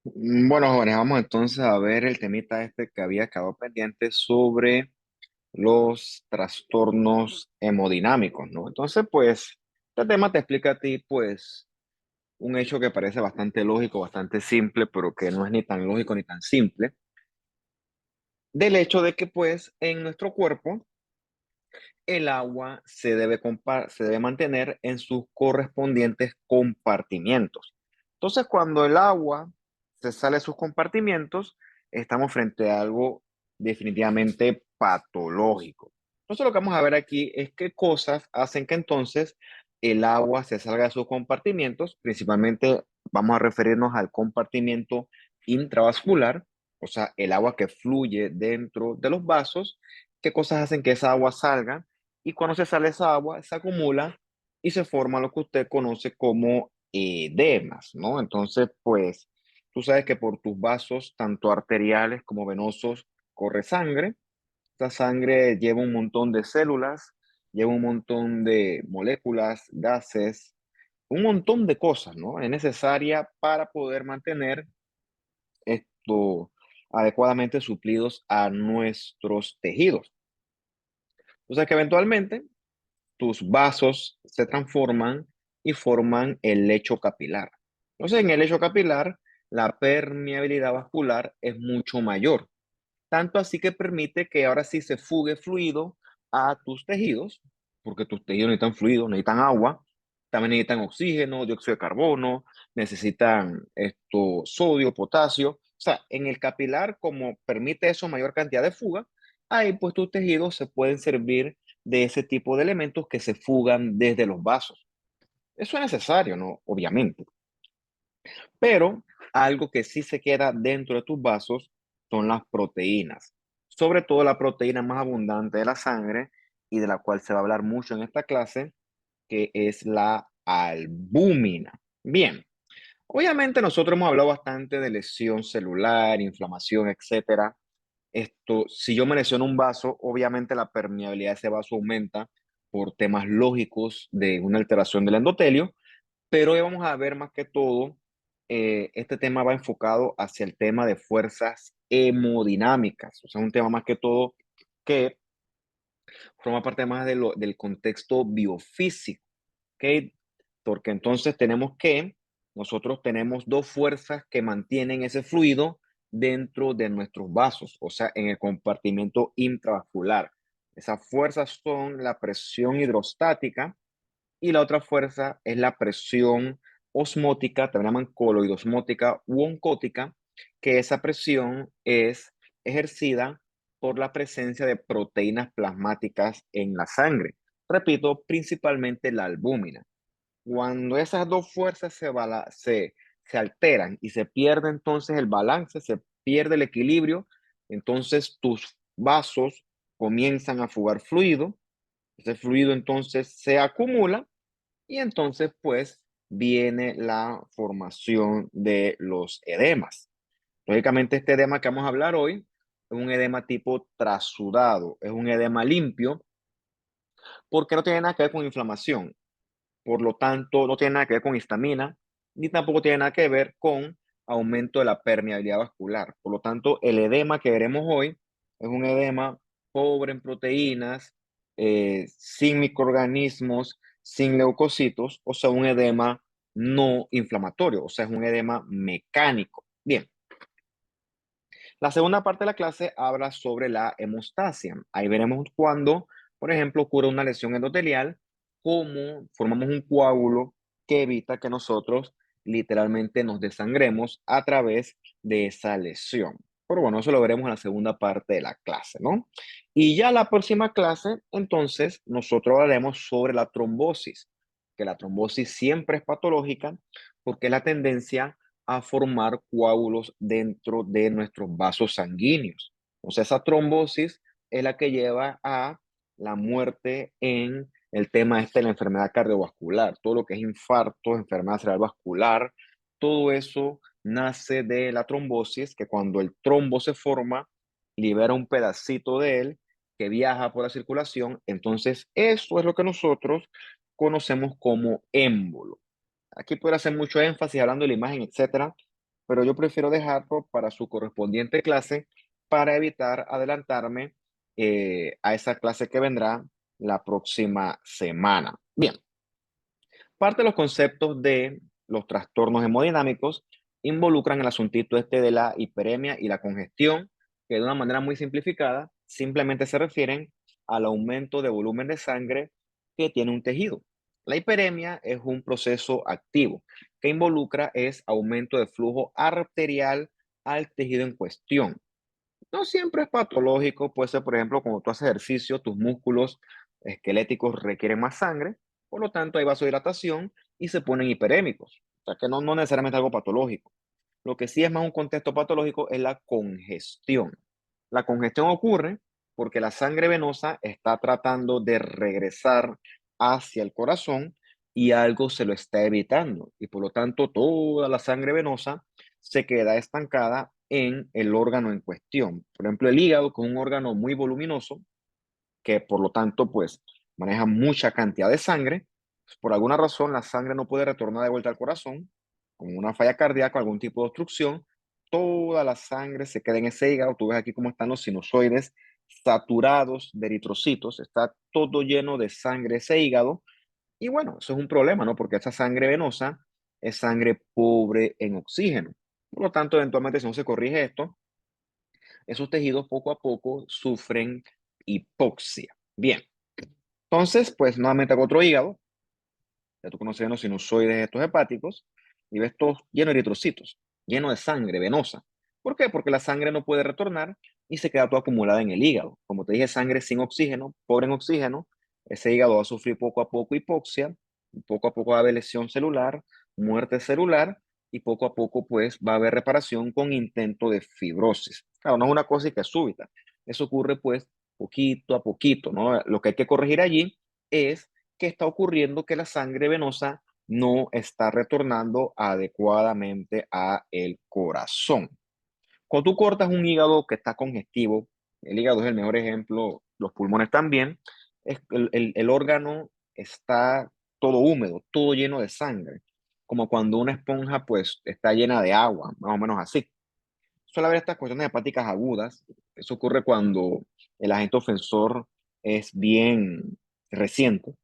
Bueno, jóvenes, vamos entonces a ver el temita este que había quedado pendiente sobre los trastornos hemodinámicos, ¿no? Entonces, pues, este tema te explica a ti, pues, un hecho que parece bastante lógico, bastante simple, pero que no es ni tan lógico ni tan simple, del hecho de que, pues, en nuestro cuerpo, el agua se debe mantener en sus correspondientes compartimientos. Entonces, cuando el agua se sale de sus compartimientos, estamos frente a algo definitivamente patológico. Entonces, lo que vamos a ver aquí es qué cosas hacen que entonces el agua se salga de sus compartimientos. Principalmente vamos a referirnos al compartimiento intravascular, o sea, el agua que fluye dentro de los vasos. ¿Qué cosas hacen que esa agua salga? Y cuando se sale esa agua, se acumula y se forma lo que usted conoce como edemas, ¿no? Entonces, pues, tú sabes que por tus vasos, tanto arteriales como venosos, corre sangre. Esta sangre lleva un montón de células, lleva un montón de moléculas, gases, un montón de cosas, ¿no? Es necesaria para poder mantener esto adecuadamente suplidos a nuestros tejidos. O sea que eventualmente tus vasos se transforman y forman el lecho capilar. Entonces, en el lecho capilar, la permeabilidad vascular es mucho mayor, tanto así que permite que ahora sí se fugue fluido a tus tejidos, porque tus tejidos necesitan fluido, necesitan agua, también necesitan oxígeno, dióxido de carbono, necesitan sodio, potasio. O sea, en el capilar, como permite eso mayor cantidad de fuga, ahí pues tus tejidos se pueden servir de ese tipo de elementos que se fugan desde los vasos. Eso es necesario, ¿no? Obviamente. Pero algo que sí se queda dentro de tus vasos son las proteínas, sobre todo la proteína más abundante de la sangre y de la cual se va a hablar mucho en esta clase, que es la albúmina. Bien, obviamente nosotros hemos hablado bastante de lesión celular, inflamación, etcétera. Si yo me lesiono un vaso, obviamente la permeabilidad de ese vaso aumenta por temas lógicos de una alteración del endotelio, pero hoy vamos a ver más que todo, este tema va enfocado hacia el tema de fuerzas hemodinámicas, o sea, un tema más que todo que forma parte más del contexto biofísico, ¿ok? Porque entonces nosotros tenemos dos fuerzas que mantienen ese fluido dentro de nuestros vasos, o sea, en el compartimento intravascular. Esas fuerzas son la presión hidrostática y la otra fuerza es la presión osmótica, también llaman coloidosmótica u oncótica, que esa presión es ejercida por la presencia de proteínas plasmáticas en la sangre. Repito, principalmente la albúmina. Cuando esas dos fuerzas se alteran y se pierde entonces el balance, se pierde el equilibrio, entonces tus vasos comienzan a fugar fluido, ese fluido entonces se acumula y entonces, pues, viene la formación de los edemas. Lógicamente, este edema que vamos a hablar hoy es un edema tipo trasudado, es un edema limpio, porque no tiene nada que ver con inflamación. Por lo tanto, no tiene nada que ver con histamina, ni tampoco tiene nada que ver con aumento de la permeabilidad vascular. Por lo tanto, el edema que veremos hoy es un edema pobre en proteínas, sin microorganismos, sin leucocitos, o sea, un edema no inflamatorio, o sea, es un edema mecánico. Bien, la segunda parte de la clase habla sobre la hemostasia. Ahí veremos cuando, por ejemplo, ocurre una lesión endotelial, cómo formamos un coágulo que evita que nosotros literalmente nos desangremos a través de esa lesión. Pero bueno, eso lo veremos en la segunda parte de la clase, ¿no? Y ya la próxima clase, entonces, nosotros hablaremos sobre la trombosis, que la trombosis siempre es patológica porque es la tendencia a formar coágulos dentro de nuestros vasos sanguíneos. O sea, esa trombosis es la que lleva a la muerte en el tema este de la enfermedad cardiovascular, todo lo que es infarto, enfermedad cerebral vascular, todo eso nace de la trombosis, que cuando el trombo se forma, libera un pedacito de él que viaja por la circulación, entonces eso es lo que nosotros conocemos como émbolo. Aquí puede hacer mucho énfasis hablando de la imagen, etcétera, pero yo prefiero dejarlo para su correspondiente clase para evitar adelantarme a esa clase que vendrá la próxima semana. Bien, parte de los conceptos de los trastornos hemodinámicos involucran el asuntito este de la hiperemia y la congestión, que de una manera muy simplificada simplemente se refieren al aumento de volumen de sangre que tiene un tejido. La hiperemia es un proceso activo que involucra es aumento de flujo arterial al tejido en cuestión. No siempre es patológico, puede ser, por ejemplo, cuando tú haces ejercicio, tus músculos esqueléticos requieren más sangre, por lo tanto hay vasodilatación y se ponen hiperémicos. O sea que no necesariamente algo patológico. Lo que sí es más un contexto patológico es la congestión. La congestión ocurre porque la sangre venosa está tratando de regresar hacia el corazón y algo se lo está evitando. Y por lo tanto, toda la sangre venosa se queda estancada en el órgano en cuestión. Por ejemplo, el hígado, que es un órgano muy voluminoso, que por lo tanto, pues, maneja mucha cantidad de sangre. Pues, por alguna razón, la sangre no puede retornar de vuelta al corazón, como una falla cardíaca, algún tipo de obstrucción. Toda la sangre se queda en ese hígado. Tú ves aquí cómo están los sinusoides saturados de eritrocitos. Está todo lleno de sangre ese hígado. Y bueno, eso es un problema, ¿no? Porque esa sangre venosa es sangre pobre en oxígeno. Por lo tanto, eventualmente, si no se corrige esto, esos tejidos poco a poco sufren hipoxia. Bien, entonces, pues nuevamente hago otro hígado, ya tú conoces los sinusoides estos hepáticos, y ves todo lleno de eritrocitos, lleno de sangre venosa. ¿Por qué? Porque la sangre no puede retornar y se queda toda acumulada en el hígado. Como te dije, sangre sin oxígeno, pobre en oxígeno, ese hígado va a sufrir poco a poco hipoxia, poco a poco va a haber lesión celular, muerte celular, y poco a poco pues va a haber reparación con intento de fibrosis. Claro, no es una cosa que es súbita, eso ocurre pues poquito a poquito, ¿no? Lo que hay que corregir allí es que está ocurriendo que la sangre venosa no está retornando adecuadamente a el corazón. Cuando tú cortas un hígado que está congestivo, el hígado es el mejor ejemplo, los pulmones también, el órgano está todo húmedo, todo lleno de sangre, como cuando una esponja pues está llena de agua, más o menos así. Suele haber estas cuestiones hepáticas agudas, eso ocurre cuando el agente ofensor es bien reciente.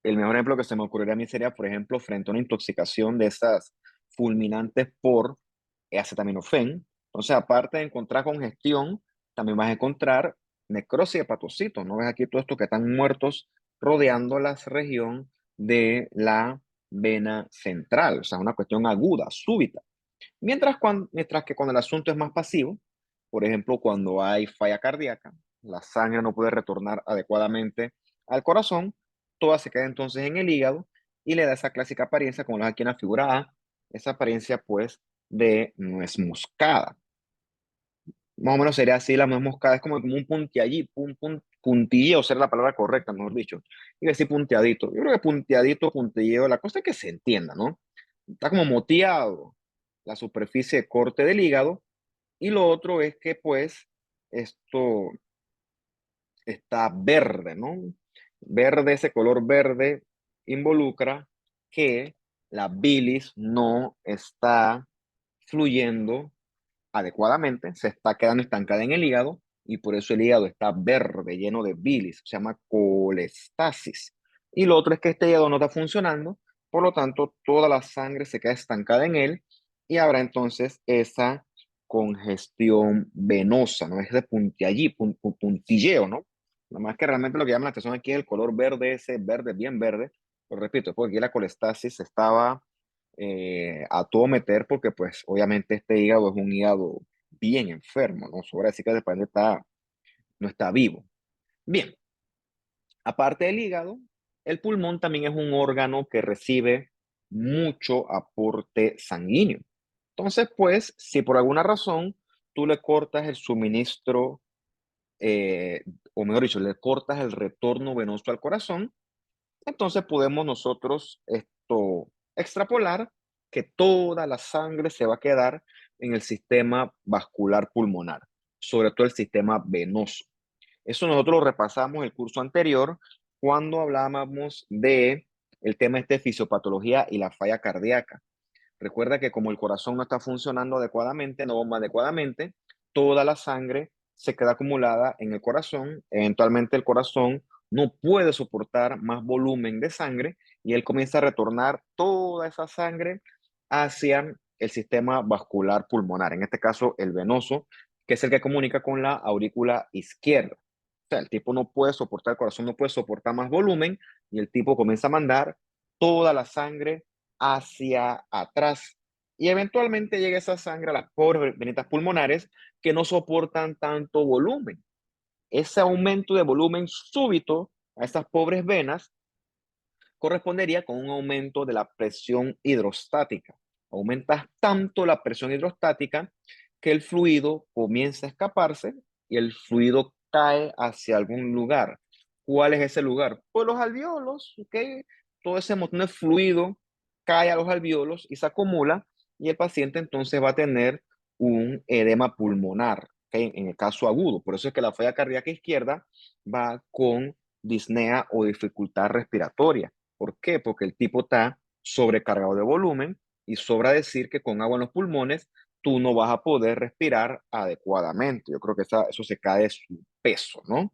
El mejor ejemplo que se me ocurriría a mí sería, por ejemplo, frente a una intoxicación de esas fulminantes por acetaminofén. Entonces, aparte de encontrar congestión, también vas a encontrar necrosis de hepatocitos. ¿No ves aquí todo esto que están muertos rodeando la región de la vena central? O sea, una cuestión aguda, súbita. Mientras que cuando el asunto es más pasivo, por ejemplo, cuando hay falla cardíaca, la sangre no puede retornar adecuadamente al corazón, toda se queda entonces en el hígado y le da esa clásica apariencia, como lo ves aquí en la figura A, esa apariencia pues de nuez moscada. Más o menos sería así, la nuez moscada es como un puntiallí, puntilleo, sería la palabra correcta, mejor dicho. Iba a decir punteadito. Yo creo que punteadito, puntilleo, la cosa es que se entienda, ¿no? Está como moteado la superficie de corte del hígado, y lo otro es que pues esto está verde, ¿no? Verde, ese color verde involucra que la bilis no está fluyendo adecuadamente, se está quedando estancada en el hígado y por eso el hígado está verde, lleno de bilis, se llama colestasis. Y lo otro es que este hígado no está funcionando, por lo tanto toda la sangre se queda estancada en él y habrá entonces esa congestión venosa, ¿no? Es de puntillí, puntilleo, ¿no? Nada más que realmente lo que llama la atención aquí es el color verde, ese verde, bien verde. Lo repito, porque aquí la colestasis estaba a todo meter porque pues obviamente este hígado es un hígado bien enfermo, ¿no? Sobre decir que el paciente no está vivo. Bien, aparte del hígado, el pulmón también es un órgano que recibe mucho aporte sanguíneo. Entonces, pues, si por alguna razón tú le cortas el suministro, eh, o mejor dicho, le cortas el retorno venoso al corazón, entonces podemos nosotros extrapolar que toda la sangre se va a quedar en el sistema vascular pulmonar, sobre todo el sistema venoso. Eso nosotros lo repasamos el curso anterior cuando hablábamos de el tema este de fisiopatología y la falla cardíaca. Recuerda que como el corazón no está funcionando adecuadamente, no bomba adecuadamente, toda la sangre se queda acumulada en el corazón. Eventualmente el corazón no puede soportar más volumen de sangre y él comienza a retornar toda esa sangre hacia el sistema vascular pulmonar, en este caso el venoso, que es el que comunica con la aurícula izquierda. O sea, el tipo no puede soportar, el corazón no puede soportar más volumen y el tipo comienza a mandar toda la sangre hacia atrás. Y eventualmente llega esa sangre a las pobres venitas pulmonares que no soportan tanto volumen. Ese aumento de volumen súbito a esas pobres venas correspondería con un aumento de la presión hidrostática. Aumentas tanto la presión hidrostática que el fluido comienza a escaparse y el fluido cae hacia algún lugar. ¿Cuál es ese lugar? Pues los alvéolos, ¿ok? Todo ese montón de fluido cae a los alvéolos y se acumula y el paciente entonces va a tener un edema pulmonar, ¿ok? En el caso agudo. Por eso es que la falla cardíaca izquierda va con disnea o dificultad respiratoria. ¿Por qué? Porque el tipo está sobrecargado de volumen y sobra decir que con agua en los pulmones tú no vas a poder respirar adecuadamente. Yo creo que eso se cae de su peso, ¿no?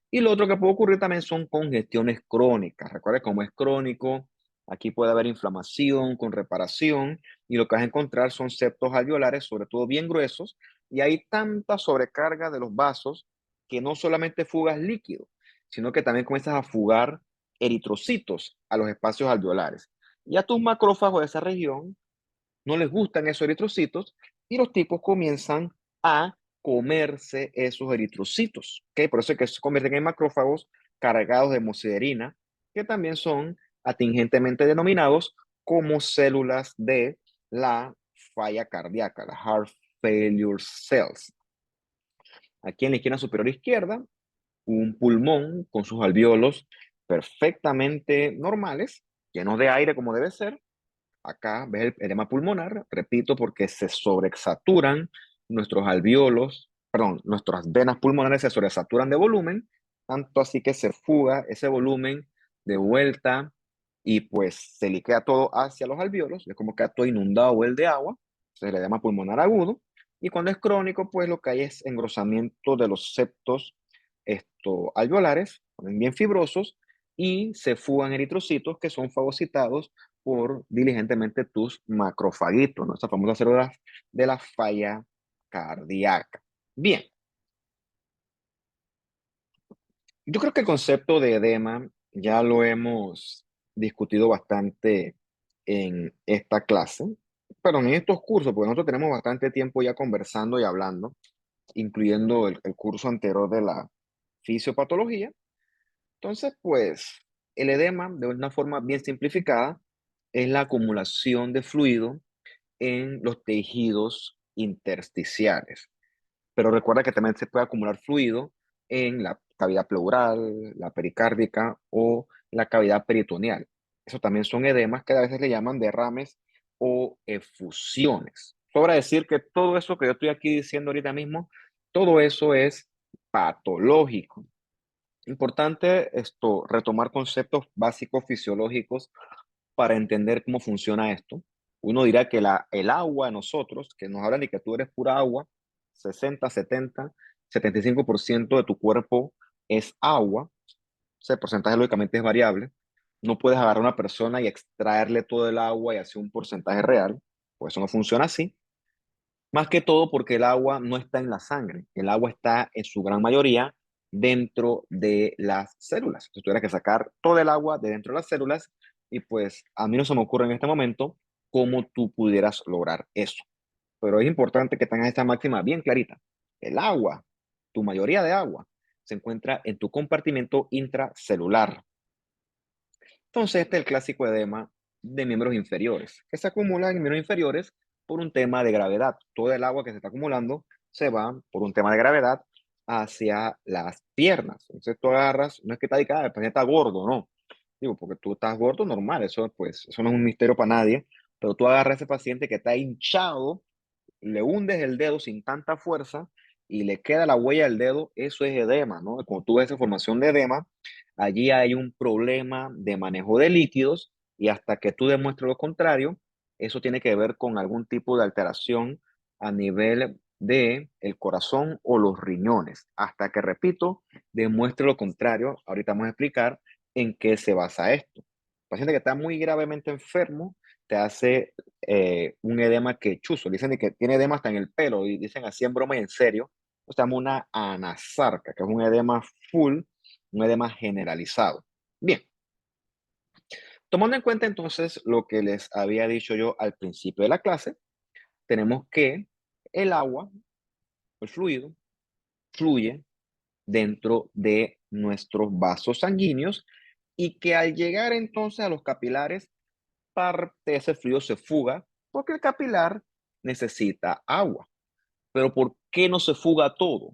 Y lo otro que puede ocurrir también son congestiones crónicas. Recuerda, como es crónico, aquí puede haber inflamación con reparación y lo que vas a encontrar son septos alveolares, sobre todo bien gruesos, y hay tanta sobrecarga de los vasos que no solamente fugas líquido, sino que también comienzas a fugar eritrocitos a los espacios alveolares. Y a tus macrófagos de esa región no les gustan esos eritrocitos y los tipos comienzan a comerse esos eritrocitos, ¿ok? Por eso es que se convierten en macrófagos cargados de hemosiderina, que también son atingentemente denominados como células de la falla cardíaca, la heart failure cells. Aquí en la esquina superior izquierda, un pulmón con sus alvéolos perfectamente normales, llenos de aire como debe ser. Acá ves el edema pulmonar, repito, porque se sobresaturan nuestros alvéolos, perdón, nuestras venas pulmonares se sobresaturan de volumen, tanto así que se fuga ese volumen de vuelta y pues se liquea todo hacia los alvéolos, es como que todo inundado el de agua, se le edema pulmonar agudo, y cuando es crónico, pues lo que hay es engrosamiento de los septos alveolares, bien fibrosos, y se fugan eritrocitos que son fagocitados por diligentemente tus macrofaguitos, ¿no? Esas famosas células de la falla cardíaca. Bien, yo creo que el concepto de edema ya lo hemos discutido bastante en esta clase, pero en estos cursos, porque nosotros tenemos bastante tiempo ya conversando y hablando, incluyendo el curso anterior de la fisiopatología. Entonces, pues, el edema, de una forma bien simplificada, es la acumulación de fluido en los tejidos intersticiales. Pero recuerda que también se puede acumular fluido en la cavidad pleural, la pericárdica o la cavidad peritoneal. Eso también son edemas que a veces le llaman derrames o efusiones. Sobra decir que todo eso que yo estoy aquí diciendo ahorita mismo, todo eso es patológico. Importante retomar conceptos básicos fisiológicos para entender cómo funciona esto. Uno dirá que el agua, nosotros, que nos hablan de que tú eres pura agua, 60, 70, 75% de tu cuerpo es agua. Ese porcentaje lógicamente es variable. No puedes agarrar a una persona y extraerle todo el agua y hacer un porcentaje real, pues eso no funciona así. Más que todo porque el agua no está en la sangre, el agua está en su gran mayoría dentro de las células. Entonces tuvieras que sacar todo el agua de dentro de las células y pues a mí no se me ocurre en este momento cómo tú pudieras lograr eso. Pero es importante que tengas esta máxima bien clarita. El agua, tu mayoría de agua, se encuentra en tu compartimento intracelular. Entonces, este es el clásico edema de miembros inferiores, que se acumula en miembros inferiores por un tema de gravedad. Todo el agua que se está acumulando se va por un tema de gravedad hacia las piernas. Entonces, tú agarras, no es que está dedicada, el paciente está gordo, no. Digo, porque tú estás gordo normal, eso pues, eso no es un misterio para nadie, pero tú agarras a ese paciente que está hinchado, le hundes el dedo sin tanta fuerza y le queda la huella del dedo, eso es edema, ¿no? Cuando tú ves esa formación de edema, allí hay un problema de manejo de líquidos y hasta que tú demuestres lo contrario, eso tiene que ver con algún tipo de alteración a nivel de el corazón o los riñones, hasta que, repito, demuestre lo contrario. Ahorita vamos a explicar en qué se basa esto. El paciente que está muy gravemente enfermo te hace un edema quechuzo. Dicen de que tiene edema hasta en el pelo y dicen así en broma y en serio. Se llama una anasarca, que es un edema full, un edema generalizado. Bien, tomando en cuenta entonces lo que les había dicho yo al principio de la clase, tenemos que el agua, el fluido, fluye dentro de nuestros vasos sanguíneos y que al llegar entonces a los capilares, parte de ese fluido se fuga porque el capilar necesita agua. Pero ¿por qué no se fuga todo?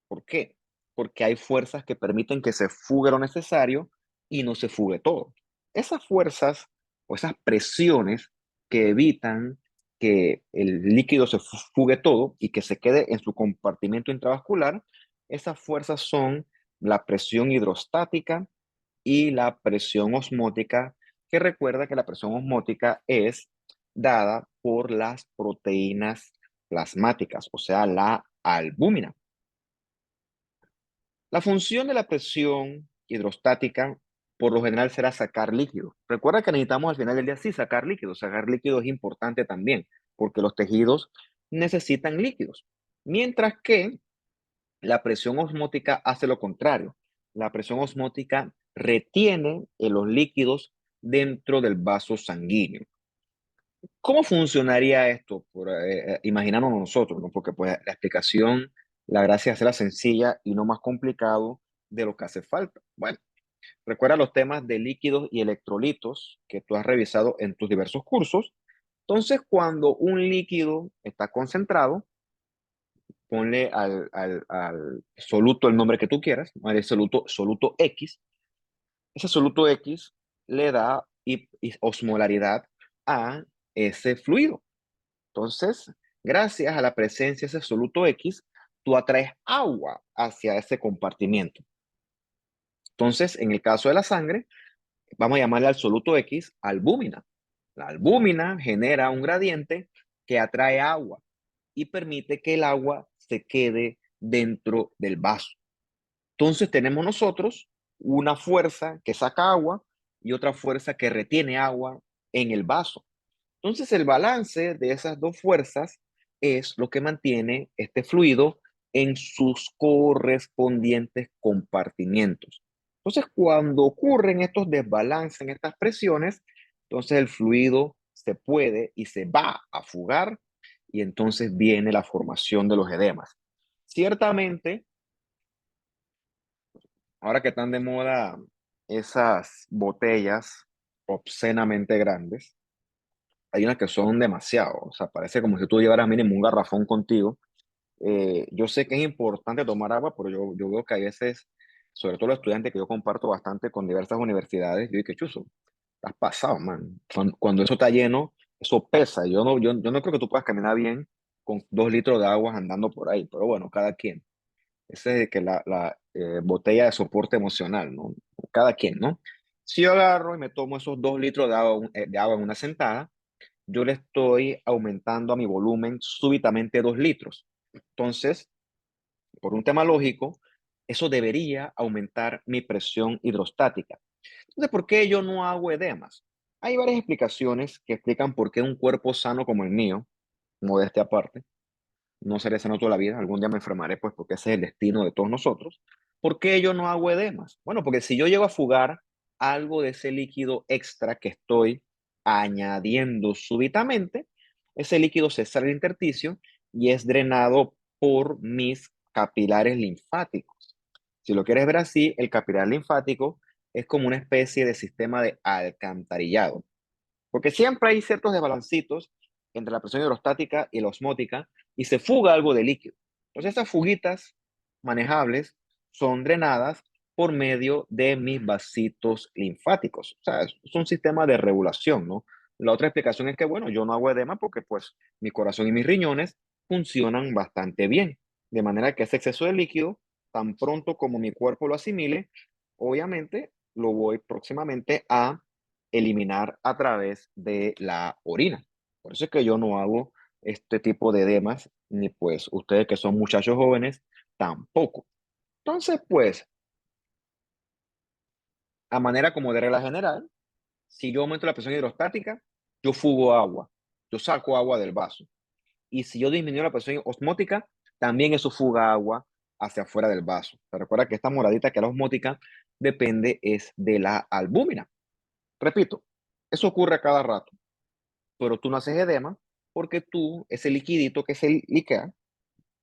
¿Por qué? Porque hay fuerzas que permiten que se fugue lo necesario y no se fugue todo. Esas fuerzas o esas presiones que evitan que el líquido se fugue todo y que se quede en su compartimento intravascular, esas fuerzas son la presión hidrostática y la presión osmótica, que recuerda que la presión osmótica es dada por las proteínas plasmáticas, o sea, la albúmina. La función de la presión hidrostática, por lo general, será sacar líquido. Recuerda que necesitamos al final del día sí sacar líquido. Sacar líquido es importante también, porque los tejidos necesitan líquidos. Mientras que la presión osmótica hace lo contrario. La presión osmótica retiene los líquidos dentro del vaso sanguíneo. ¿Cómo funcionaría esto? Imaginamos nosotros, ¿no? Porque pues la explicación, la gracia es hacerla sencilla y no más complicado de lo que hace falta. Bueno, recuerda los temas de líquidos y electrolitos que tú has revisado en tus diversos cursos. Entonces, cuando un líquido está concentrado, ponle al soluto el nombre que tú quieras, ¿no? El soluto X. Ese soluto X le da osmolaridad a ese fluido. Entonces, gracias a la presencia de ese soluto X, tú atraes agua hacia ese compartimiento. Entonces, en el caso de la sangre, vamos a llamarle al soluto X albúmina. La albúmina genera un gradiente que atrae agua y permite que el agua se quede dentro del vaso. Entonces, tenemos nosotros una fuerza que saca agua y otra fuerza que retiene agua en el vaso. Entonces, el balance de esas dos fuerzas es lo que mantiene este fluido en sus correspondientes compartimientos. Entonces, cuando ocurren estos desbalances en estas presiones, entonces el fluido se puede y se va a fugar y entonces viene la formación de los edemas. Ciertamente, ahora que están de moda esas botellas obscenamente grandes, hay unas que son demasiado, o sea, parece como si tú llevaras mínimo un garrafón contigo. Yo sé que es importante tomar agua, pero yo veo que hay veces, sobre todo los estudiantes que yo comparto bastante con diversas universidades, yo digo que chuzo, estás pasado, man. Cuando eso está lleno, eso pesa. Yo no creo que tú puedas caminar bien con 2 litros de agua andando por ahí, pero bueno, cada quien. Esa es de que la botella de soporte emocional, ¿no? Cada quien, ¿no? Si yo agarro y me tomo esos 2 litros de agua en una sentada, yo le estoy aumentando a mi volumen súbitamente 2 litros. Entonces, por un tema lógico, eso debería aumentar mi presión hidrostática. Entonces, ¿por qué yo no hago edemas? Hay varias explicaciones que explican por qué un cuerpo sano como el mío, modestia aparte, no seré sano toda la vida, algún día me enfermaré, pues porque ese es el destino de todos nosotros. ¿Por qué yo no hago edemas? Bueno, porque si yo llego a fugar algo de ese líquido extra que estoy añadiendo súbitamente, ese líquido se sale del intersticio y es drenado por mis capilares linfáticos. Si lo quieres ver así, el capilar linfático es como una especie de sistema de alcantarillado. Porque siempre hay ciertos desbalancitos entre la presión hidrostática y la osmótica y se fuga algo de líquido. Entonces, esas fuguitas manejables son drenadas por medio de mis vasitos linfáticos. O sea, es un sistema de regulación, ¿no? La otra explicación es que, bueno, yo no hago edema porque pues mi corazón y mis riñones funcionan bastante bien. De manera que ese exceso de líquido, tan pronto como mi cuerpo lo asimile, obviamente lo voy próximamente a eliminar a través de la orina. Por eso es que yo no hago este tipo de edemas, ni pues ustedes que son muchachos jóvenes, tampoco. Entonces, pues, a manera como de regla general, si yo aumento la presión hidrostática, yo fugo agua, yo saco agua del vaso. Y si yo disminuyo la presión osmótica, también eso fuga agua hacia afuera del vaso. Pero recuerda que esta moradita que es la osmótica depende es de la albúmina. Repito, eso ocurre a cada rato, pero tú no haces edema porque tú, ese liquidito que se liquea,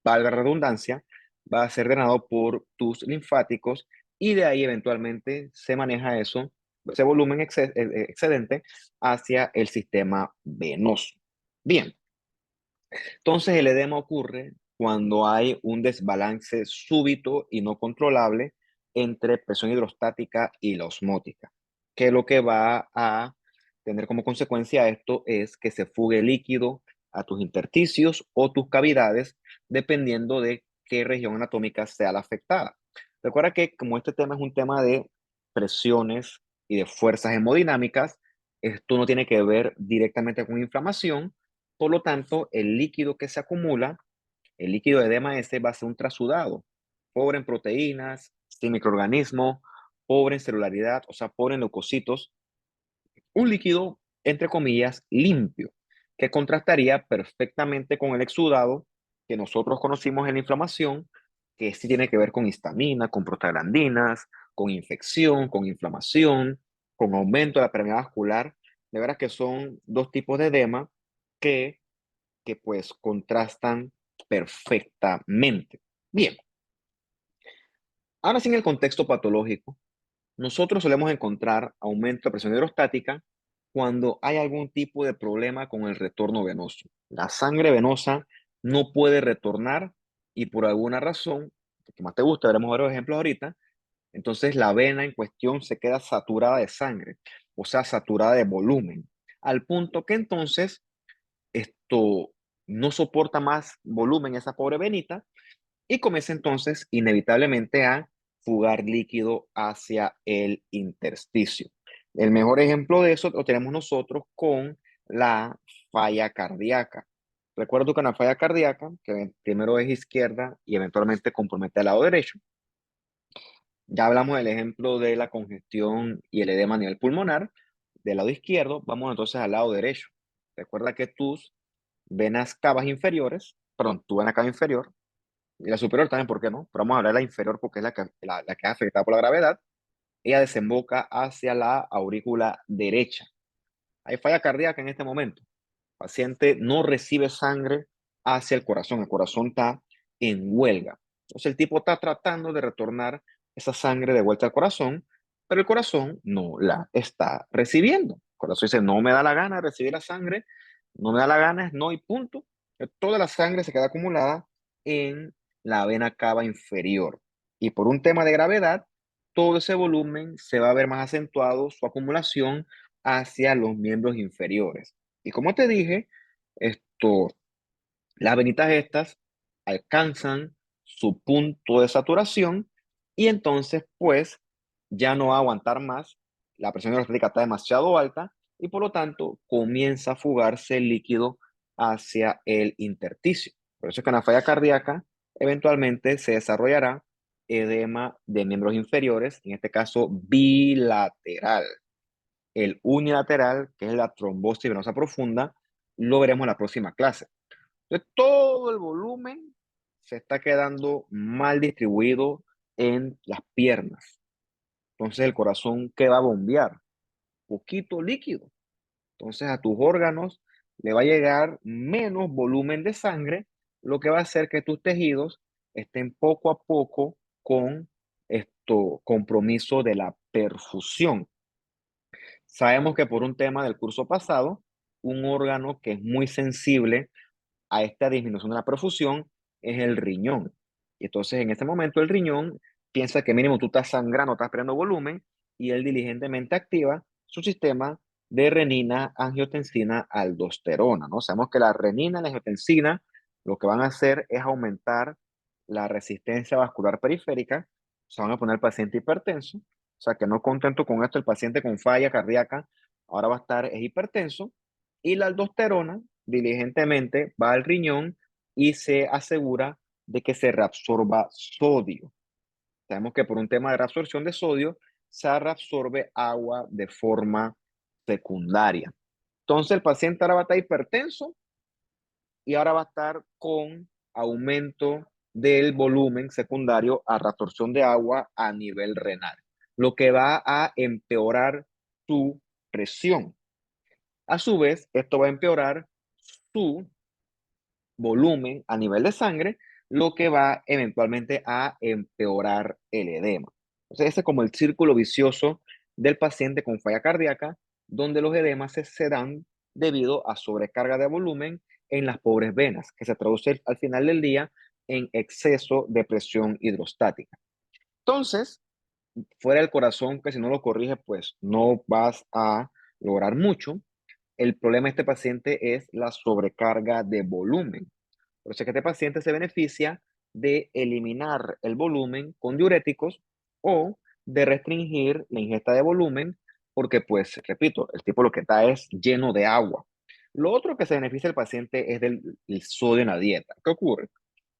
valga la redundancia, va a ser drenado por tus linfáticos y de ahí eventualmente se maneja eso, ese volumen excedente hacia el sistema venoso. Bien, entonces el edema ocurre cuando hay un desbalance súbito y no controlable entre presión hidrostática y la osmótica, que lo que va a tener como consecuencia esto es que se fugue líquido a tus intersticios o tus cavidades, dependiendo de qué región anatómica sea la afectada. Recuerda que como este tema es un tema de presiones y de fuerzas hemodinámicas, esto no tiene que ver directamente con inflamación, por lo tanto, el líquido que se acumula, el líquido de edema ese va a ser un trasudado, pobre en proteínas, sin microorganismos, pobre en celularidad, o sea, pobre en leucocitos, un líquido, entre comillas, limpio, que contrastaría perfectamente con el exudado que nosotros conocimos en la inflamación, que sí tiene que ver con histamina, con prostaglandinas, con infección, con inflamación, con aumento de la permeabilidad vascular. De veras que son dos tipos de edema que pues contrastan perfectamente. Bien, ahora sí en el contexto patológico, nosotros solemos encontrar aumento de presión hidrostática cuando hay algún tipo de problema con el retorno venoso. La sangre venosa no puede retornar y por alguna razón, que más te gusta, veremos varios ejemplos ahorita, entonces la vena en cuestión se queda saturada de sangre, o sea, saturada de volumen, al punto que entonces esto no soporta más volumen esa pobre venita y comienza entonces inevitablemente a fugar líquido hacia el intersticio. El mejor ejemplo de eso lo tenemos nosotros con la falla cardíaca. Recuerdo que una falla cardíaca, que primero es izquierda y eventualmente compromete al lado derecho. Ya hablamos del ejemplo de la congestión y el edema a nivel pulmonar. Del lado izquierdo, vamos entonces al lado derecho. Recuerda que tus venas cavas inferiores, perdón, tu vena cava inferior, y la superior también, ¿por qué no? Pero vamos a hablar de la inferior porque es la que es afectada por la gravedad. Ella desemboca hacia la aurícula derecha. Hay falla cardíaca en este momento. El paciente no recibe sangre hacia el corazón está en huelga. Entonces el tipo está tratando de retornar esa sangre de vuelta al corazón, pero el corazón no la está recibiendo. El corazón dice, no me da la gana de recibir la sangre, no me da la gana, no y punto. Toda la sangre se queda acumulada en la vena cava inferior. Y por un tema de gravedad, todo ese volumen se va a ver más acentuado, su acumulación hacia los miembros inferiores. Y como te dije, esto, las venitas estas alcanzan su punto de saturación y entonces pues ya no va a aguantar más, la presión hidrostática está demasiado alta y por lo tanto comienza a fugarse el líquido hacia el intersticio. Por eso es que en la falla cardíaca eventualmente se desarrollará edema de miembros inferiores, en este caso bilateral. El unilateral, que es la trombosis venosa profunda, lo veremos en la próxima clase. Entonces, todo el volumen se está quedando mal distribuido en las piernas. Entonces, el corazón, ¿qué va a bombear? Poquito líquido. Entonces, a tus órganos le va a llegar menos volumen de sangre, lo que va a hacer que tus tejidos estén poco a poco con esto compromiso de la perfusión. Sabemos que por un tema del curso pasado, un órgano que es muy sensible a esta disminución de la perfusión es el riñón. Y entonces en este momento el riñón piensa que mínimo tú estás sangrando, estás perdiendo volumen y él diligentemente activa su sistema de renina, angiotensina, aldosterona, ¿no? Sabemos que la renina y la angiotensina lo que van a hacer es aumentar la resistencia vascular periférica, se van a poner al paciente hipertenso, o sea que no contento con esto, el paciente con falla cardíaca ahora va a estar es hipertenso Y la aldosterona diligentemente va al riñón y se asegura de que se reabsorba sodio. Sabemos que por un tema de reabsorción de sodio, se reabsorbe agua de forma secundaria. Entonces el paciente ahora va a estar hipertenso y ahora va a estar con aumento del volumen secundario a reabsorción de agua a nivel renal, lo que va a empeorar su presión. A su vez, esto va a empeorar su volumen a nivel de sangre, lo que va eventualmente a empeorar el edema. Entonces, ese es como el círculo vicioso del paciente con falla cardíaca, donde los edemas se dan debido a sobrecarga de volumen en las pobres venas, que se traduce al final del día en exceso de presión hidrostática. Entonces, fuera del corazón, que si no lo corriges, pues no vas a lograr mucho. El problema de este paciente es la sobrecarga de volumen. Por eso es que este paciente se beneficia de eliminar el volumen con diuréticos o de restringir la ingesta de volumen, porque, pues, repito, el tipo lo que está es lleno de agua. Lo otro que se beneficia el paciente es del el sodio en la dieta. ¿Qué ocurre?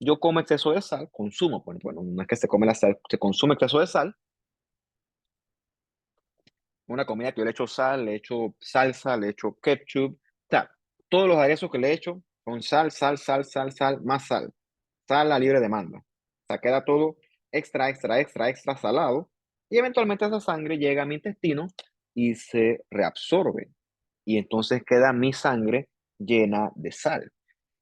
Yo como exceso de sal, consumo, bueno, no es que se come la sal, se consume exceso de sal, una comida que yo le echo sal, le echo salsa, le echo ketchup, o sea, todos los aderezos que le echo con sal, sal, sal, sal, sal, más sal. Sal a libre demanda. O sea, queda todo extra, extra, extra, extra salado y eventualmente esa sangre llega a mi intestino y se reabsorbe. Y entonces queda mi sangre llena de sal.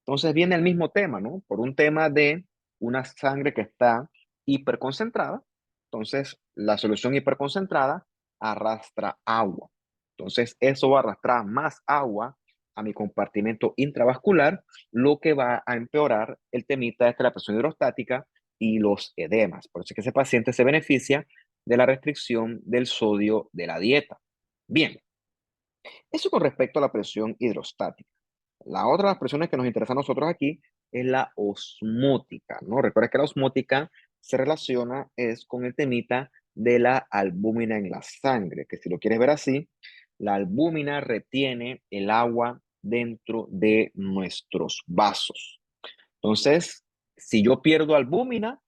Entonces viene el mismo tema, ¿no? Por un tema de una sangre que está hiperconcentrada. Entonces, la solución hiperconcentrada arrastra agua. Entonces, eso va a arrastrar más agua a mi compartimento intravascular, lo que va a empeorar el temita de la presión hidrostática y los edemas. Por eso es que ese paciente se beneficia de la restricción del sodio de la dieta. Bien, eso con respecto a la presión hidrostática. La otra de las presiones que nos interesa a nosotros aquí es la osmótica, ¿no? Recuerda que la osmótica se relaciona es con el temita de la albúmina en la sangre, que si lo quieres ver así, la albúmina retiene el agua dentro de nuestros vasos. Entonces, si yo pierdo albúmina,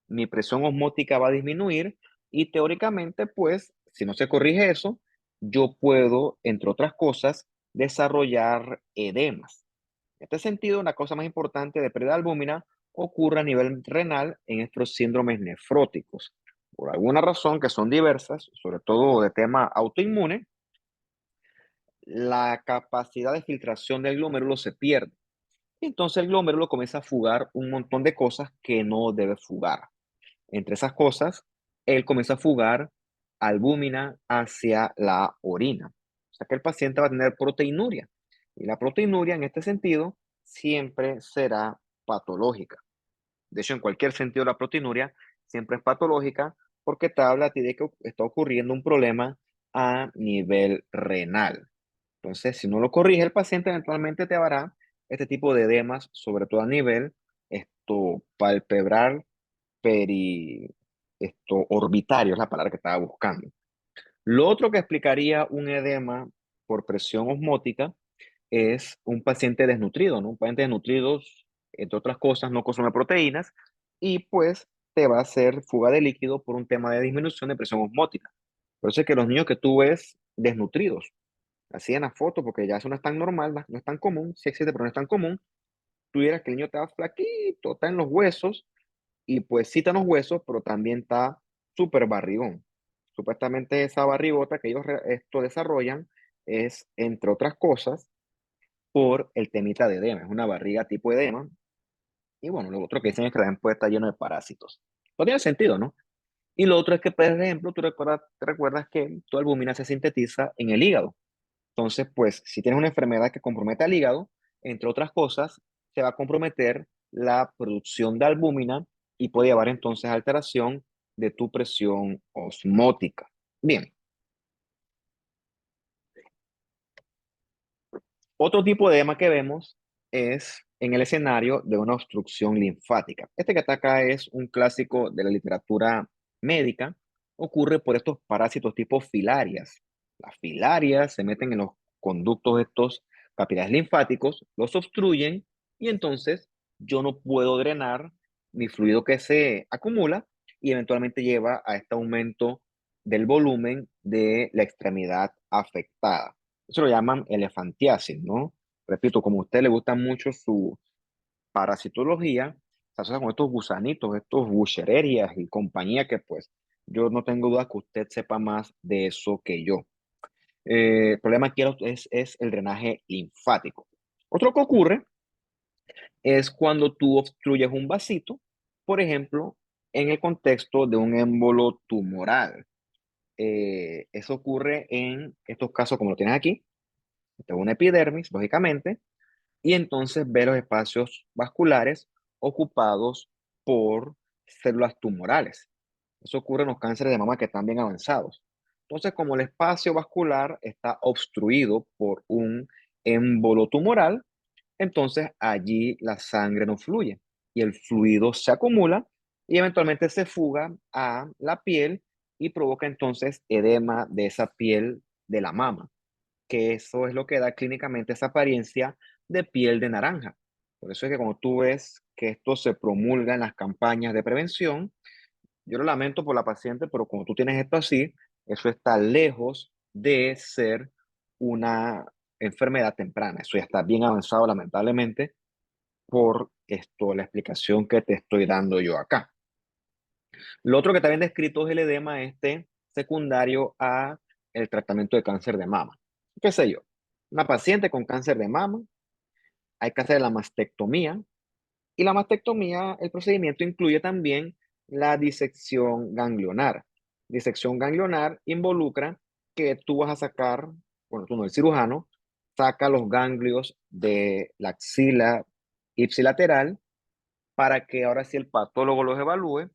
mi presión osmótica va a disminuir y teóricamente, pues, si no se corrige eso, yo puedo, entre otras cosas, desarrollar edemas. En este sentido, una cosa más importante de pérdida de albúmina ocurre a nivel renal en estos síndromes nefróticos. Por alguna razón que son diversas, sobre todo de tema autoinmune, la capacidad de filtración del glomérulo se pierde. Entonces el glomérulo comienza a fugar un montón de cosas que no debe fugar. Entre esas cosas, él comienza a fugar albúmina hacia la orina. O sea que el paciente va a tener proteinuria. Y la proteinuria en este sentido siempre será patológica. De hecho, en cualquier sentido la proteinuria siempre es patológica porque te habla a ti de que está ocurriendo un problema a nivel renal. Entonces, si no lo corrige el paciente, eventualmente te hará este tipo de edemas, sobre todo a nivel palpebral, peri, orbitario, es la palabra que estaba buscando. Lo otro que explicaría un edema por presión osmótica es un paciente desnutrido, ¿no? Un paciente desnutrido, entre otras cosas, no consume proteínas y pues te va a hacer fuga de líquido por un tema de disminución de presión osmótica. Por eso es que los niños que tú ves desnutridos, así en la foto, porque ya eso no es tan normal, no es tan común, sí existe, pero no es tan común, tú vieras que el niño está flaquito, está en los huesos, y pues sí está en los huesos, pero también está súper barrigón. Supuestamente esa barrigota que ellos esto desarrollan es, entre otras cosas, por el temita de edema. Es una barriga tipo edema. Y bueno, lo otro que dicen es que también puede estar lleno de parásitos. No tiene sentido, ¿no? Y lo otro es que, por ejemplo, te recuerdas que tu albúmina se sintetiza en el hígado. Entonces, pues, si tienes una enfermedad que compromete al hígado, entre otras cosas, se va a comprometer la producción de albúmina y puede llevar entonces a alteración de tu presión osmótica. Bien, otro tipo de edema que vemos es en el escenario de una obstrucción linfática. Este que está acá es un clásico de la literatura médica. Ocurre por estos parásitos tipo filarias. Las filarias se meten en los conductos estos capilares linfáticos, los obstruyen y entonces yo no puedo drenar mi fluido que se acumula y eventualmente lleva a este aumento del volumen de la extremidad afectada. Eso lo llaman elefantiasis, ¿no? Repito, como a usted le gusta mucho su parasitología, se asocia con estos gusanitos, estos buchererias y compañía que pues yo no tengo duda que usted sepa más de eso que yo. El problema aquí es el drenaje linfático. Otro que ocurre es cuando tú obstruyes un vasito, por ejemplo, en el contexto de un émbolo tumoral. Eso ocurre en estos casos como lo tienes aquí, de una epidermis, lógicamente, y entonces ve los espacios vasculares ocupados por células tumorales. Eso ocurre en los cánceres de mama que están bien avanzados. Entonces, como el espacio vascular está obstruido por un émbolo tumoral, entonces allí la sangre no fluye y el fluido se acumula y eventualmente se fuga a la piel y provoca entonces edema de esa piel de la mama, que eso es lo que da clínicamente esa apariencia de piel de naranja. Por eso es que cuando tú ves que esto se promulga en las campañas de prevención, yo lo lamento por la paciente, pero cuando tú tienes esto así, eso está lejos de ser una enfermedad temprana. Eso ya está bien avanzado, lamentablemente, por esto, la explicación que te estoy dando yo acá. Lo otro que está bien descrito es el edema este secundario a el tratamiento de cáncer de mama. ¿Qué sé yo? Una paciente con cáncer de mama, hay que hacer la mastectomía y la mastectomía, el procedimiento incluye también la disección ganglionar. Disección ganglionar involucra que tú vas a sacar, bueno, tú no, el cirujano, saca los ganglios de la axila ipsilateral para que ahora sí el patólogo los evalúe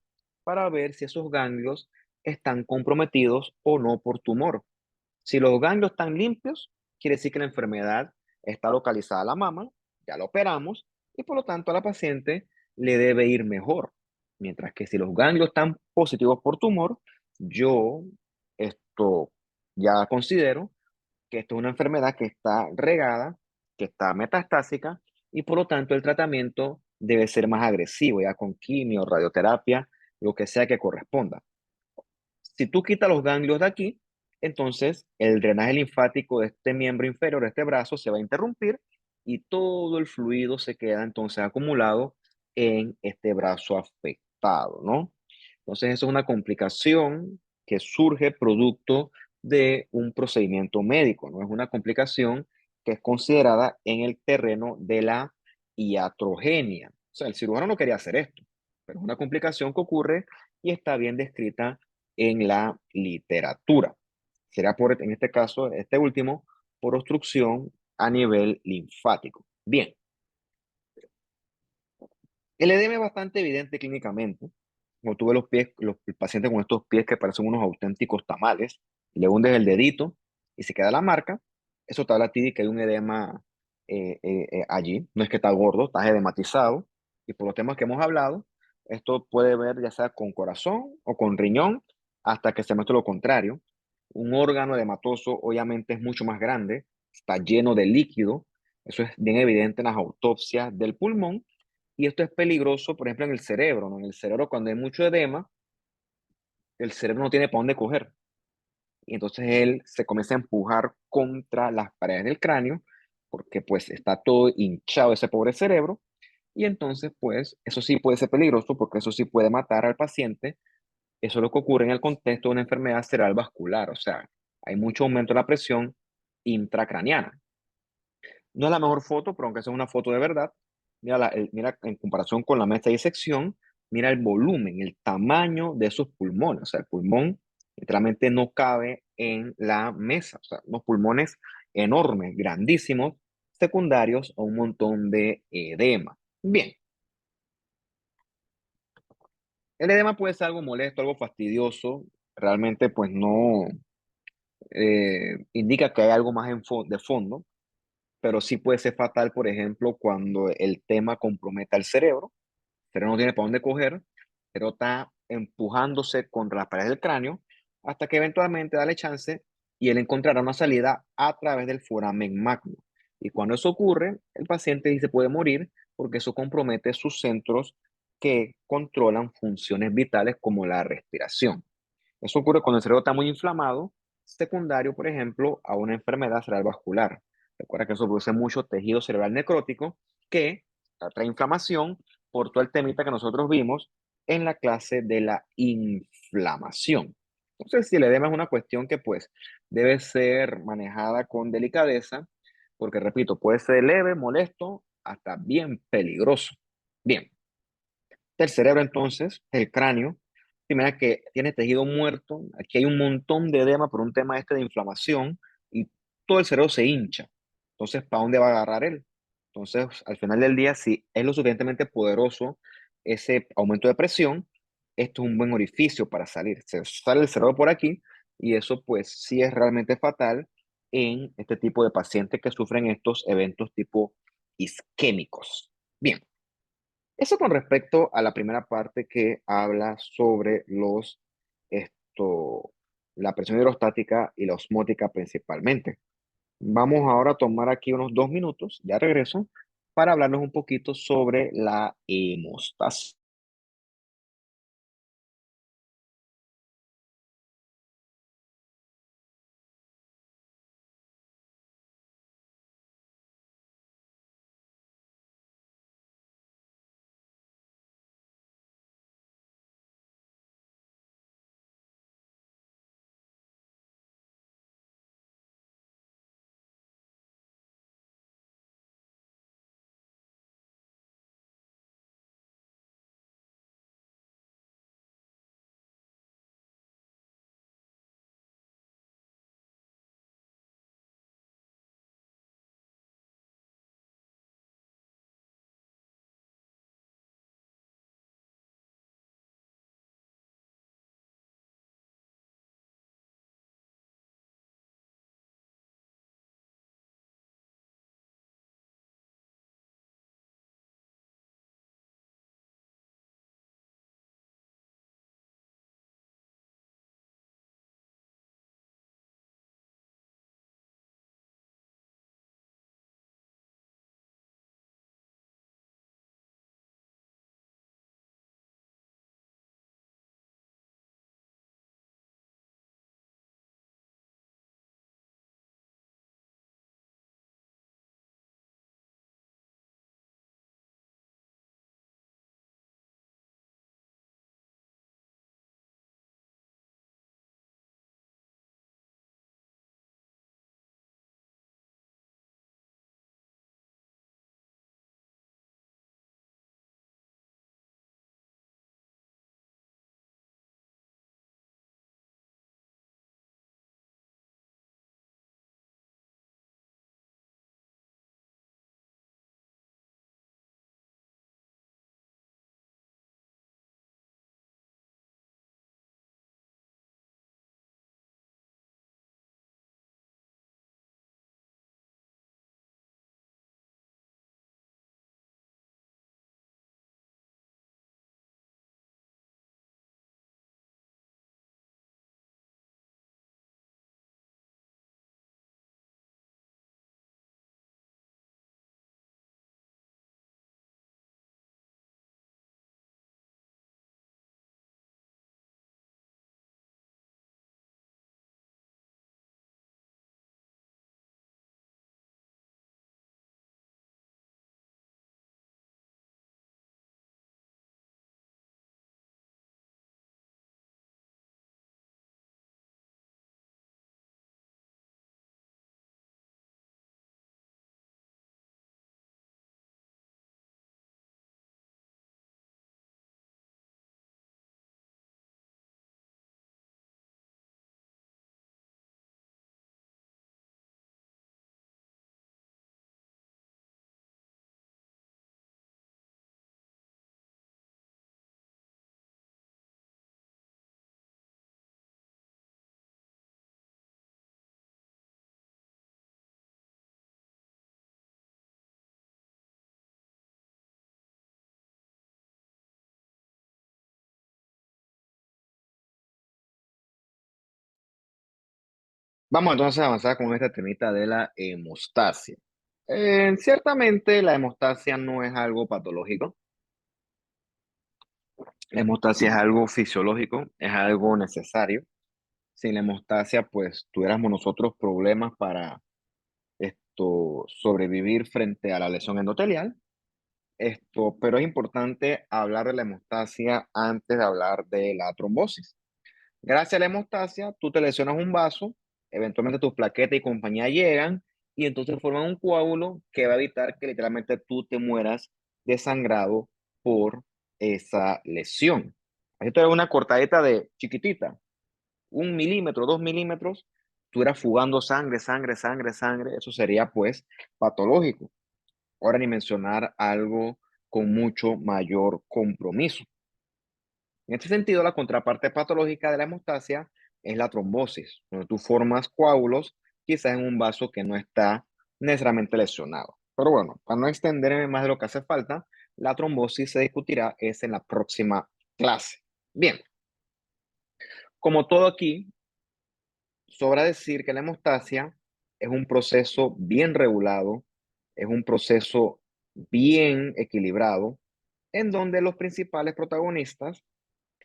para ver si esos ganglios están comprometidos o no por tumor. Si los ganglios están limpios, quiere decir que la enfermedad está localizada en la mama, ya la operamos y por lo tanto a la paciente le debe ir mejor. Mientras que si los ganglios están positivos por tumor, yo esto ya considero que esto es una enfermedad que está regada, que está metastásica y por lo tanto el tratamiento debe ser más agresivo, ya con quimio, radioterapia, lo que sea que corresponda. Si tú quitas los ganglios de aquí, entonces el drenaje linfático de este miembro inferior, de este brazo, se va a interrumpir y todo el fluido se queda entonces acumulado en este brazo afectado, ¿no? Entonces, eso es una complicación que surge producto de un procedimiento médico, ¿no? Es una complicación que es considerada en el terreno de la iatrogenia. O sea, el cirujano no quería hacer esto, pero es una complicación que ocurre y está bien descrita en la literatura. Será por, en este caso, este último, por obstrucción a nivel linfático. Bien, el edema es bastante evidente clínicamente. Como tuve los pies, los pacientes con estos pies que parecen unos auténticos tamales, y le hundes el dedito y se queda la marca, eso te habla a ti de que hay un edema allí. No es que está gordo, está edematizado. Y por los temas que hemos hablado, esto puede ver ya sea con corazón o con riñón, hasta que se muestre lo contrario. Un órgano edematoso obviamente es mucho más grande, está lleno de líquido. Eso es bien evidente en las autopsias del pulmón y esto es peligroso, por ejemplo, en el cerebro, ¿no? En el cerebro, cuando hay mucho edema, el cerebro no tiene para dónde coger. Y entonces él se comienza a empujar contra las paredes del cráneo, porque pues está todo hinchado ese pobre cerebro. Y entonces, pues, eso sí puede ser peligroso, porque eso sí puede matar al paciente. Eso es lo que ocurre en el contexto de una enfermedad cerebral vascular. O sea, hay mucho aumento de la presión intracraniana. No es la mejor foto, pero aunque sea una foto de verdad, mira, mira en comparación con la mesa de disección, mira el volumen, el tamaño de esos pulmones. O sea, el pulmón literalmente no cabe en la mesa. O sea, unos pulmones enormes, grandísimos, secundarios a un montón de edema. Bien, el edema puede ser algo molesto, algo fastidioso. Realmente, pues no indica que hay algo más de fondo, pero sí puede ser fatal, por ejemplo, cuando el tema comprometa al cerebro. El cerebro no tiene para dónde coger, pero está empujándose contra las paredes del cráneo hasta que eventualmente dale chance y él encontrará una salida a través del foramen magno. Y cuando eso ocurre, el paciente dice puede morir porque eso compromete sus centros que controlan funciones vitales como la respiración. Eso ocurre cuando el cerebro está muy inflamado, secundario, por ejemplo, a una enfermedad cerebral vascular. Recuerda que eso produce mucho tejido cerebral necrótico que trae inflamación por todo el temita que nosotros vimos en la clase de la inflamación. Entonces, si el edema es una cuestión que pues debe ser manejada con delicadeza, porque repito, puede ser leve, molesto, hasta bien peligroso. Bien, del cerebro entonces, el cráneo, primera que tiene tejido muerto, aquí hay un montón de edema por un tema este de inflamación y todo el cerebro se hincha. Entonces, ¿para dónde va a agarrar él? Entonces, al final del día, si es lo suficientemente poderoso ese aumento de presión, esto es un buen orificio para salir. Se sale el cerebro por aquí y eso pues sí es realmente fatal en este tipo de pacientes que sufren estos eventos tipo isquémicos. Bien. Eso con respecto a la primera parte que habla sobre esto, la presión hidrostática y la osmótica principalmente. Vamos ahora a tomar aquí unos 2 minutos, ya regreso, para hablarnos un poquito sobre la hemostasia. Vamos entonces a avanzar con esta temita de la hemostasia. Ciertamente la hemostasia no es algo patológico. La hemostasia es algo fisiológico, es algo necesario. Sin la hemostasia, pues tuviéramos nosotros problemas para sobrevivir frente a la lesión endotelial. Pero es importante hablar de la hemostasia antes de hablar de la trombosis. Gracias a la hemostasia, tú te lesionas un vaso, eventualmente tus plaquetas y compañía llegan y entonces forman un coágulo que va a evitar que literalmente tú te mueras desangrado por esa lesión. Esto es una cortadita de chiquitita, 1 milímetro, 2 milímetros, tú eras fugando sangre, sangre, sangre, sangre, eso sería pues patológico. Ahora ni mencionar algo con mucho mayor compromiso. En este sentido, la contraparte patológica de la hemostasia es la trombosis, donde tú formas coágulos quizás en un vaso que no está necesariamente lesionado. Pero bueno, para no extenderme más de lo que hace falta, la trombosis se discutirá es en la próxima clase. Bien, como todo aquí, sobra decir que la hemostasia es un proceso bien regulado, es un proceso bien equilibrado, en donde los principales protagonistas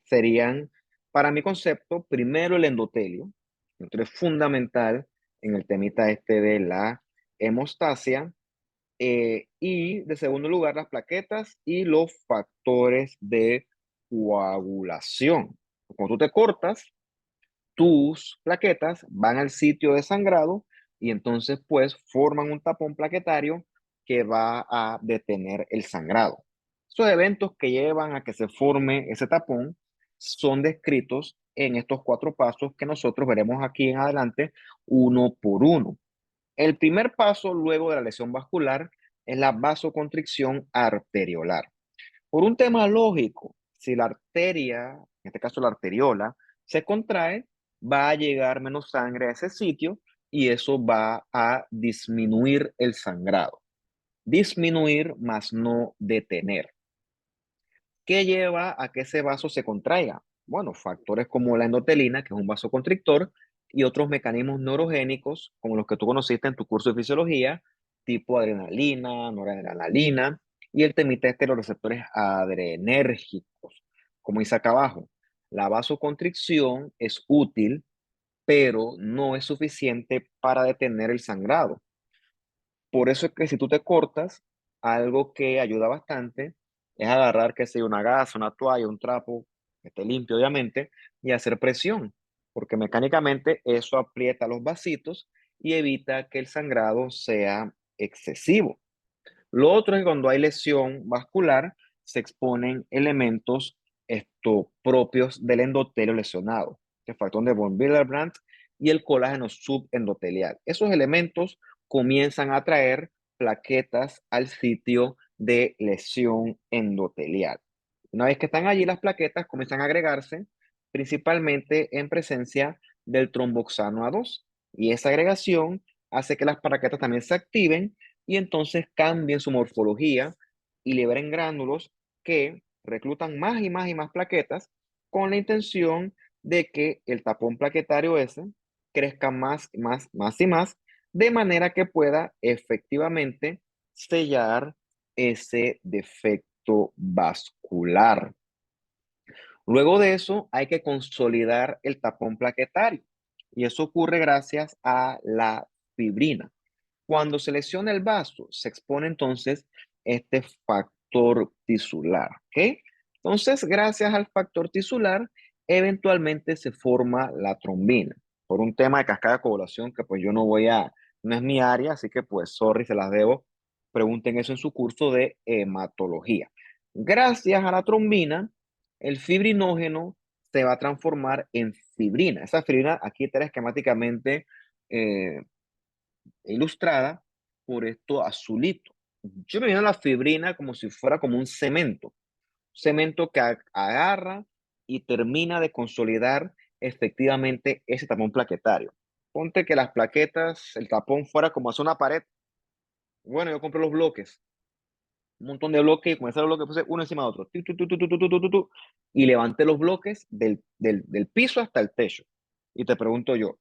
serían, para mi concepto, primero el endotelio, entonces es fundamental en el temita este de la hemostasia, y de segundo lugar las plaquetas y los factores de coagulación. Cuando tú te cortas, tus plaquetas van al sitio de sangrado y entonces pues forman un tapón plaquetario que va a detener el sangrado. Esos eventos que llevan a que se forme ese tapón son descritos en estos 4 pasos que nosotros veremos aquí en adelante uno por uno. El primer paso luego de la lesión vascular es la vasoconstricción arteriolar. Por un tema lógico, si la arteria, en este caso la arteriola, se contrae, va a llegar menos sangre a ese sitio y eso va a disminuir el sangrado. Disminuir más no detener. ¿Qué lleva a que ese vaso se contraiga? Bueno, factores como la endotelina, que es un vasoconstrictor, y otros mecanismos neurogénicos, como los que tú conociste en tu curso de fisiología, tipo adrenalina, noradrenalina, y el temita este de los receptores adrenérgicos. Como dice acá abajo, la vasoconstricción es útil, pero no es suficiente para detener el sangrado. Por eso es que si tú te cortas, algo que ayuda bastante es agarrar, que sea una gasa, una toalla, un trapo, que esté limpio obviamente, y hacer presión, porque mecánicamente eso aprieta los vasitos y evita que el sangrado sea excesivo. Lo otro es que cuando hay lesión vascular, se exponen elementos propios del endotelio lesionado, el factor de von Willebrand y el colágeno subendotelial. Esos elementos comienzan a atraer plaquetas al sitio de lesión endotelial. Una vez que están allí, las plaquetas comienzan a agregarse principalmente en presencia del tromboxano A2 y esa agregación hace que las plaquetas también se activen y entonces cambien su morfología y liberen gránulos que reclutan más y más y más plaquetas con la intención de que el tapón plaquetario ese crezca más, más, más y más, de manera que pueda efectivamente sellar ese defecto vascular. Luego de eso, hay que consolidar el tapón plaquetario y eso ocurre gracias a la fibrina. Cuando se lesiona el vaso, se expone entonces este factor tisular, ¿ok? Entonces, gracias al factor tisular, eventualmente se forma la trombina. Por un tema de cascada de coagulación que pues yo no es mi área, así que pues sorry, se las debo. Pregunten eso en su curso de hematología. Gracias a la trombina, el fibrinógeno se va a transformar en fibrina. Esa fibrina aquí está esquemáticamente eh, ilustrada por esto azulito. Yo me imagino la fibrina como si fuera como un cemento que agarra y termina de consolidar efectivamente ese tapón plaquetario. Ponte que las plaquetas, el tapón fuera como hacer una pared. Bueno, yo compré los bloques, un montón de bloques y con esos bloques puse uno encima de otro. Y levanté los bloques del piso hasta el techo. Y te pregunto yo,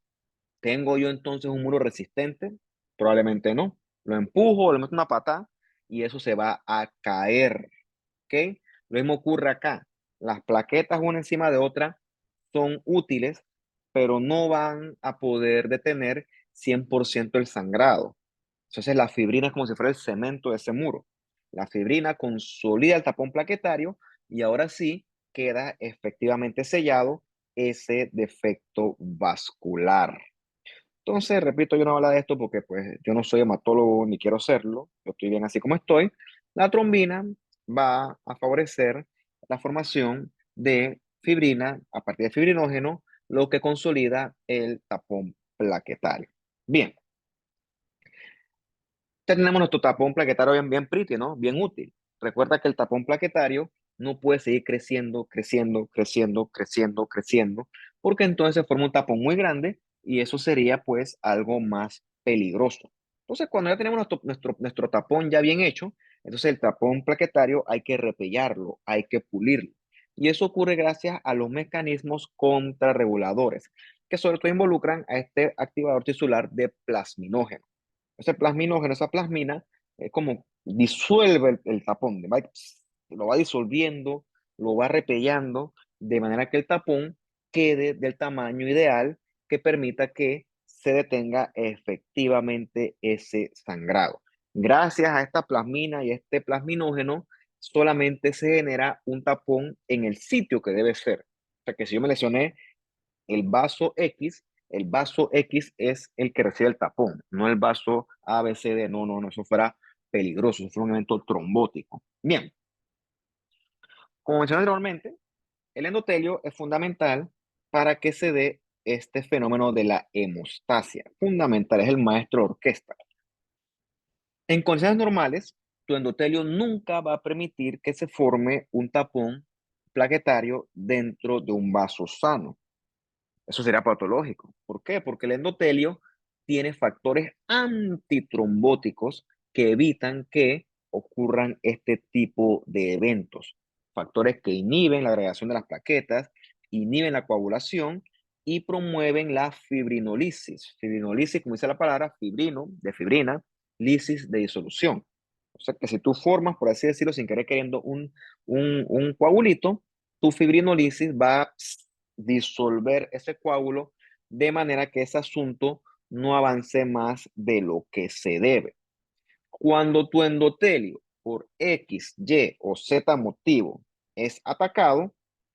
¿tengo yo entonces un muro resistente? Probablemente no. Lo empujo, le meto una patada y eso se va a caer, ¿ok? Lo mismo ocurre acá. Las plaquetas una encima de otra son útiles, pero no van a poder detener 100% el sangrado. Entonces la fibrina es como si fuera el cemento de ese muro. La fibrina consolida el tapón plaquetario y ahora sí queda efectivamente sellado ese defecto vascular. Entonces, repito, yo no hablo de esto porque pues yo no soy hematólogo ni quiero serlo, yo estoy bien así como estoy. La trombina va a favorecer la formación de fibrina a partir de fibrinógeno, lo que consolida el tapón plaquetario. Bien, ya tenemos nuestro tapón plaquetario bien pretty, ¿no? Bien útil. Recuerda que el tapón plaquetario no puede seguir creciendo, creciendo, creciendo, creciendo, creciendo, porque entonces forma un tapón muy grande y eso sería pues algo más peligroso. Entonces, cuando ya tenemos nuestro tapón ya bien hecho, entonces el tapón plaquetario hay que repellarlo, hay que pulirlo. Y eso ocurre gracias a los mecanismos contrarreguladores, que sobre todo involucran a este activador tisular de plasminógeno. Ese plasminógeno, esa plasmina, es como disuelve el tapón, lo va disolviendo, lo va repellando, de manera que el tapón quede del tamaño ideal que permita que se detenga efectivamente ese sangrado. Gracias a esta plasmina y este plasminógeno, solamente se genera un tapón en el sitio que debe ser. O sea que si yo me lesioné el vaso X es el que recibe el tapón, no el vaso A, B, C, D. No, no, no, eso fuera peligroso, eso fuera un evento trombótico. Bien, como mencioné anteriormente, el endotelio es fundamental para que se dé este fenómeno de la hemostasia. Fundamental, es el maestro de orquesta. En condiciones normales, tu endotelio nunca va a permitir que se forme un tapón plaquetario dentro de un vaso sano. Eso sería patológico. ¿Por qué? Porque el endotelio tiene factores antitrombóticos que evitan que ocurran este tipo de eventos. Factores que inhiben la agregación de las plaquetas, inhiben la coagulación y promueven la fibrinolisis. Fibrinolisis, como dice la palabra, fibrino, de fibrina, lisis de disolución. O sea que si tú formas, por así decirlo, sin querer queriendo un coagulito, tu fibrinolisis va a disolver ese coágulo de manera que ese asunto no avance más de lo que se debe. Cuando tu endotelio por X, Y o Z motivo es atacado,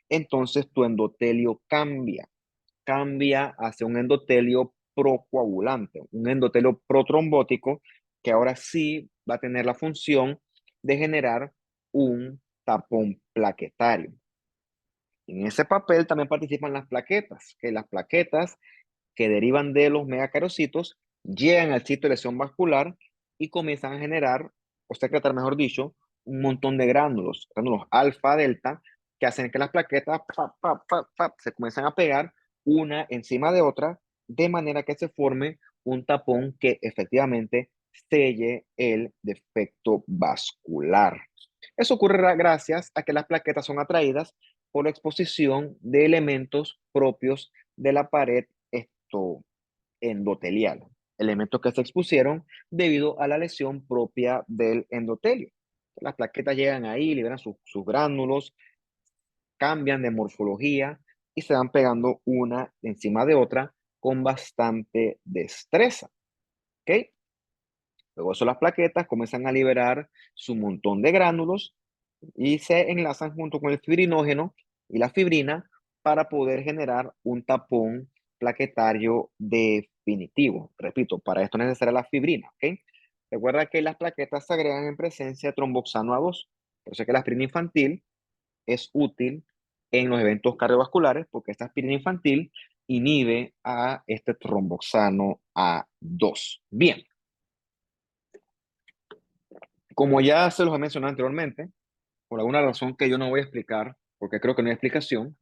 entonces tu endotelio cambia hacia un endotelio procoagulante, un endotelio protrombótico que ahora sí va a tener la función de generar un tapón plaquetario. En ese papel también participan las plaquetas, que las plaquetas que derivan de los megacarocitos llegan al sitio de lesión vascular y comienzan a generar, o secretar mejor dicho, un montón de gránulos alfa, delta, que hacen que las plaquetas se comiencen a pegar una encima de otra, de manera que se forme un tapón que efectivamente selle el defecto vascular. Eso ocurre gracias a que las plaquetas son atraídas por la exposición de elementos propios de la pared endotelial, elementos que se expusieron debido a la lesión propia del endotelio. Las plaquetas llegan ahí, liberan sus gránulos, cambian de morfología y se van pegando una encima de otra con bastante destreza. ¿Ok? Luego eso las plaquetas comienzan a liberar su montón de gránulos y se enlazan junto con el fibrinógeno y la fibrina para poder generar un tapón plaquetario definitivo. Repito, para esto es necesaria la fibrina, ¿ok? Recuerda que las plaquetas se agregan en presencia de tromboxano A2. Por eso es que la aspirina infantil es útil en los eventos cardiovasculares porque esta aspirina infantil inhibe a este tromboxano A2. Bien, como ya se los he mencionado anteriormente, por alguna razón que yo no voy a explicar, porque creo que no hay explicación,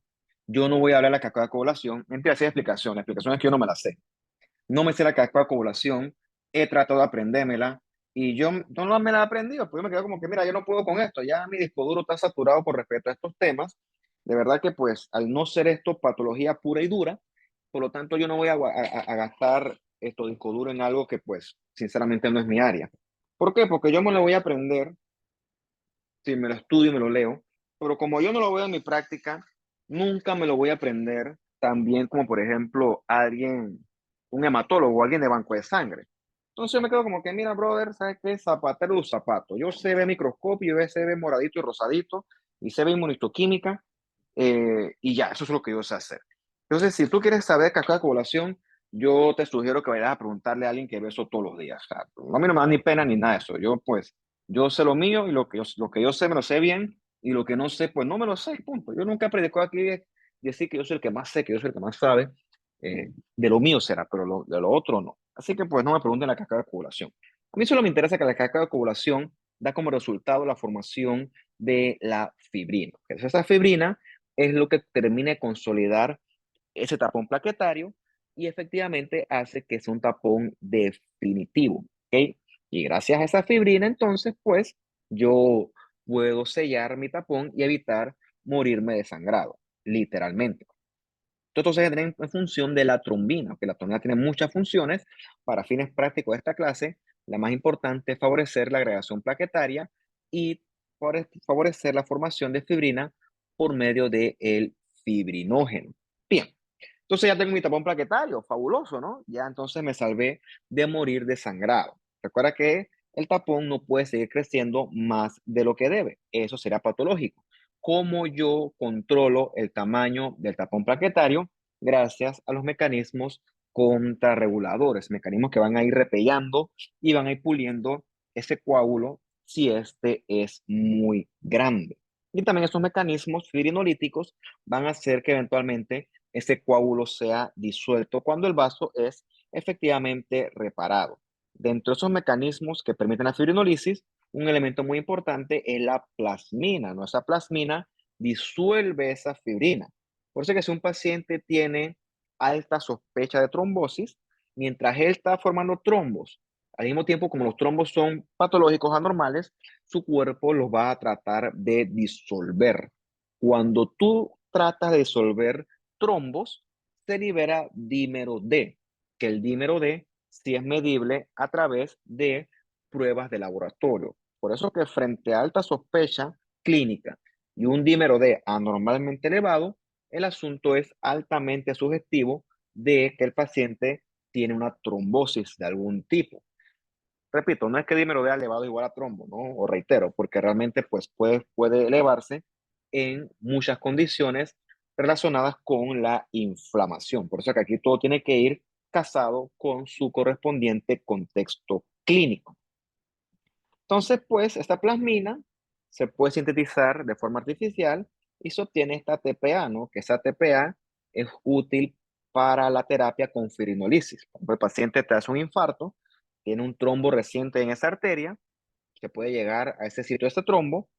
yo no voy a hablar de la cascada de coagulación. Mentira, sí hay explicación. La explicación es que yo no me la sé. No me sé la cascada de coagulación, he tratado de aprendérmela y yo no me la he aprendido, porque yo me quedo como que, mira, yo no puedo con esto, ya mi disco duro está saturado por respecto a estos temas. De verdad que pues al no ser esto patología pura y dura, por lo tanto yo no voy a gastar esto disco duro en algo que pues sinceramente no es mi área. ¿Por qué? Porque yo me lo voy a aprender, si me lo estudio y me lo leo, pero como yo no lo veo en mi práctica, nunca me lo voy a aprender tan bien como, por ejemplo, alguien, un hematólogo o alguien de banco de sangre. Entonces yo me quedo como que, mira, brother, ¿sabes qué? Zapatero de los zapatos. Yo sé ver microscopio, yo sé ver moradito y rosadito, y sé ver inmunistoquímica, y ya, eso es lo que yo sé hacer. Entonces, si tú quieres saber cascada de coagulación, yo te sugiero que vayas a preguntarle a alguien que ve eso todos los días. O sea, a mí no me da ni pena ni nada de eso. Yo, pues, yo sé lo mío y lo que yo sé me lo sé bien y lo que no sé, pues no me lo sé, punto. Yo nunca he predicado aquí de decir que yo soy el que más sé, que yo soy el que más sabe. De lo mío será, pero de lo otro no. Así que pues no me pregunten la cascada de coagulación. A mí solo me interesa que la cascada de coagulación da como resultado la formación de la fibrina. Entonces, esa fibrina es lo que termina de consolidar ese tapón plaquetario y efectivamente hace que sea un tapón definitivo, ¿ok? Y gracias a esa fibrina, entonces, pues, yo puedo sellar mi tapón y evitar morirme de sangrado, literalmente. Entonces, en función de la trombina, que la trombina tiene muchas funciones para fines prácticos de esta clase. La más importante es favorecer la agregación plaquetaria y favorecer la formación de fibrina por medio del fibrinógeno. Bien, entonces ya tengo mi tapón plaquetario, fabuloso, ¿no? Ya entonces me salvé de morir desangrado. Recuerda que el tapón no puede seguir creciendo más de lo que debe. Eso será patológico. ¿Cómo yo controlo el tamaño del tapón plaquetario? Gracias a los mecanismos contrarreguladores, mecanismos que van a ir repellando y van a ir puliendo ese coágulo si este es muy grande. Y también estos mecanismos fibrinolíticos van a hacer que eventualmente ese coágulo sea disuelto cuando el vaso es efectivamente reparado. Dentro de esos mecanismos que permiten la fibrinolisis, un elemento muy importante es la plasmina, ¿no? Esa plasmina disuelve esa fibrina. Por eso que si un paciente tiene alta sospecha de trombosis, mientras él está formando trombos, al mismo tiempo como los trombos son patológicos anormales, su cuerpo los va a tratar de disolver. Cuando tú tratas de disolver trombos, se libera dímero D, que el dímero D sí es medible a través de pruebas de laboratorio. Por eso que frente a alta sospecha clínica y un dímero D anormalmente elevado, el asunto es altamente sugestivo de que el paciente tiene una trombosis de algún tipo. Repito, no es que dímero D elevado igual a trombo, ¿no? O reitero, porque realmente pues puede elevarse en muchas condiciones relacionadas con la inflamación. Por eso que aquí todo tiene que ir casado con su correspondiente contexto clínico. Entonces, pues, esta plasmina se puede sintetizar de forma artificial y se obtiene esta TPA, ¿no? Que esa TPA es útil para la terapia con fibrinolisis. Por ejemplo, el paciente te hace un infarto, tiene un trombo reciente en esa arteria, se puede llegar a ese sitio de este trombo,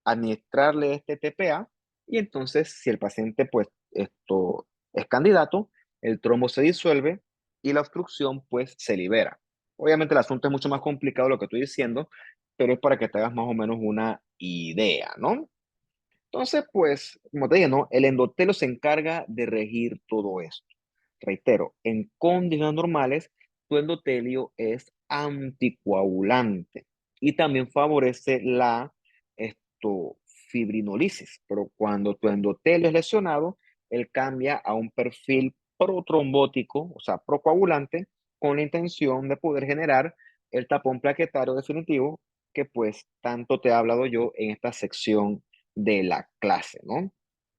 administrarle este TPA y entonces, si el paciente, pues, esto es candidato, el trombo se disuelve y la obstrucción, pues, se libera. Obviamente el asunto es mucho más complicado de lo que estoy diciendo, pero es para que te hagas más o menos una idea, ¿no? Entonces, pues, como te dije, ¿no? El endotelio se encarga de regir todo esto. Reitero, en condiciones normales, tu endotelio es anticoagulante y también favorece la esto, fibrinolisis. Pero cuando tu endotelio es lesionado, él cambia a un perfil protrombótico, o sea, procoagulante, con la intención de poder generar el tapón plaquetario definitivo que pues tanto te he hablado yo en esta sección de la clase, ¿no?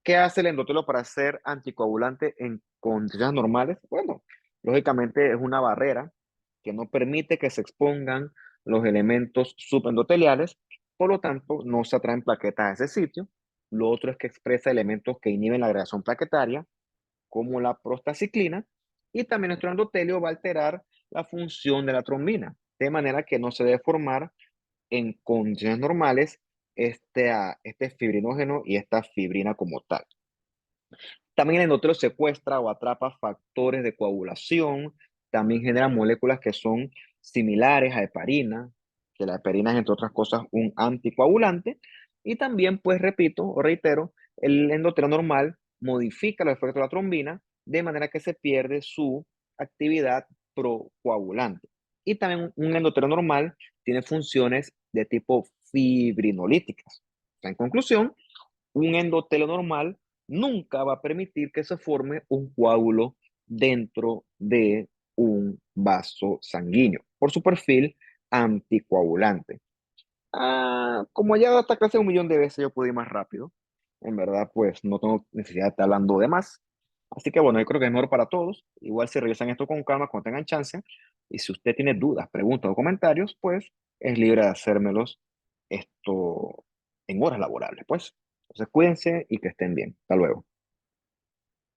¿Qué hace el endotelio para ser anticoagulante en condiciones normales? Bueno, lógicamente es una barrera que no permite que se expongan los elementos subendoteliales, por lo tanto no se atraen plaquetas a ese sitio. Lo otro es que expresa elementos que inhiben la agregación plaquetaria, como la prostaciclina, y también nuestro endotelio va a alterar la función de la trombina, de manera que no se debe formar en condiciones normales este fibrinógeno y esta fibrina como tal. También el endotelio secuestra o atrapa factores de coagulación, también genera moléculas que son similares a heparina, que la heparina es, entre otras cosas, un anticoagulante, y también, pues repito o reitero, el endotelio normal modifica los efectos de la trombina de manera que se pierde su actividad procoagulante. Y también un endotelios normal tiene funciones de tipo fibrinolíticas. O sea, en conclusión, un endotelio normal nunca va a permitir que se forme un coágulo dentro de un vaso sanguíneo por su perfil anticoagulante. Como ya esta clase 1 millón de veces yo pude ir más rápido, en verdad pues no tengo necesidad de estar hablando de más. Así que bueno, yo creo que es mejor para todos. Igual si revisan esto con calma cuando tengan chance. Y si usted tiene dudas, preguntas o comentarios, pues es libre de hacérmelos esto en horas laborables, pues. Entonces cuídense y que estén bien. Hasta luego.